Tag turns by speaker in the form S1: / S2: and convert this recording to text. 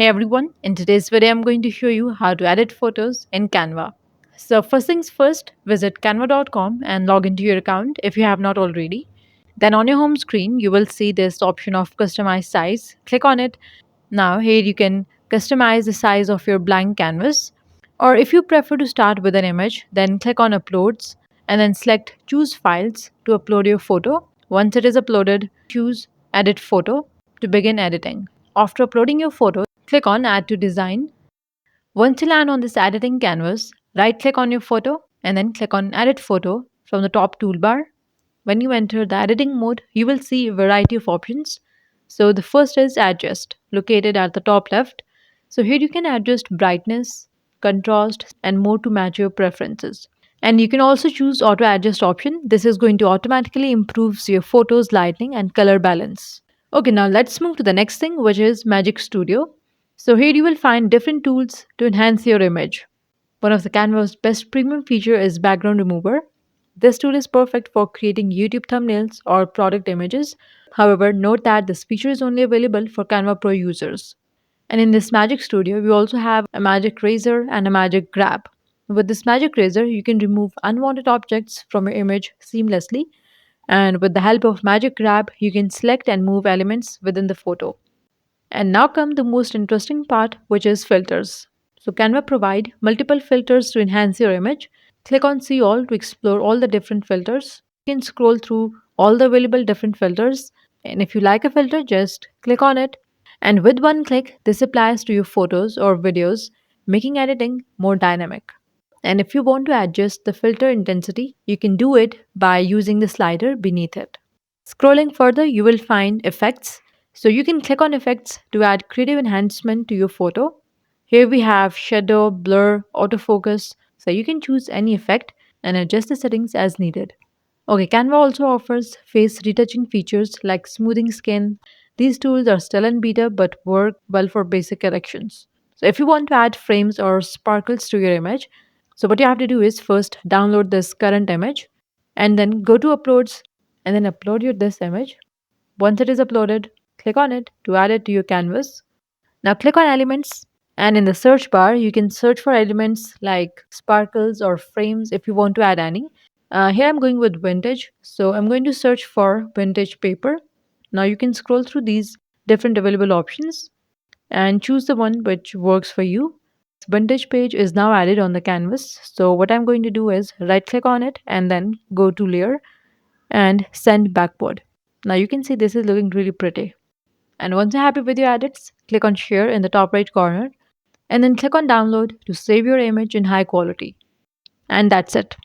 S1: Hey everyone, in today's video I'm going to show you how to edit photos in Canva. So first things first, visit canva.com and log into your account if you have not already. Then on your home screen, you will see this option of customize size. Click on it. Now here you can customize the size of your blank canvas. Or if you prefer to start with an image, then click on uploads and then select choose files to upload your photo. Once it is uploaded, choose edit photo to begin editing. After uploading your photo, click on Add to Design. Once you land on this editing canvas, right click on your photo and then click on Edit Photo from the top toolbar. When you enter the editing mode, you will see a variety of options. So the first is Adjust, located at the top left. So here you can adjust brightness, contrast, and more to match your preferences. And you can also choose Auto Adjust option. This is going to automatically improves your photos lighting and color balance. Okay, now let's move to the next thing, which is Magic Studio. So here you will find different tools to enhance your image. One of the Canva's best premium feature is background remover. This tool is perfect for creating YouTube thumbnails or product images. However, note that this feature is only available for Canva Pro users. And in this Magic Studio, we also have a Magic Razor and a Magic Grab. With this Magic Razor, you can remove unwanted objects from your image seamlessly. And with the help of Magic Grab, you can select and move elements within the photo. And now come the most interesting part, which is filters. So Canva provide multiple filters to enhance your image. Click on See All to explore all the different filters. You can scroll through all the available different filters. And if you like a filter, just click on it. And with one click, this applies to your photos or videos, making editing more dynamic. And if you want to adjust the filter intensity, you can do it by using the slider beneath it. Scrolling further, you will find effects. So you can click on effects to add creative enhancement to your photo. Here we have shadow, blur, autofocus. So you can choose any effect and adjust the settings as needed. Okay, Canva also offers face retouching features like smoothing skin. These tools are still in beta but work well for basic corrections. So if you want to add frames or sparkles to your image, so what you have to do is first download this current image and then go to uploads and then upload your this image. Once it is uploaded, click on it to add it to your canvas. Now click on elements and in the search bar you can search for elements like sparkles or frames if you want to add any. Here I'm going with vintage, so I'm going to search for vintage paper. Now you can scroll through these different available options and choose the one which works for you. Vintage page is now added on the canvas. So what I'm going to do is right click on it and then go to layer and send backward. Now you can see this is looking really pretty. And once you're happy with your edits, click on share in the top right corner and then click on download to save your image in high quality. And that's it.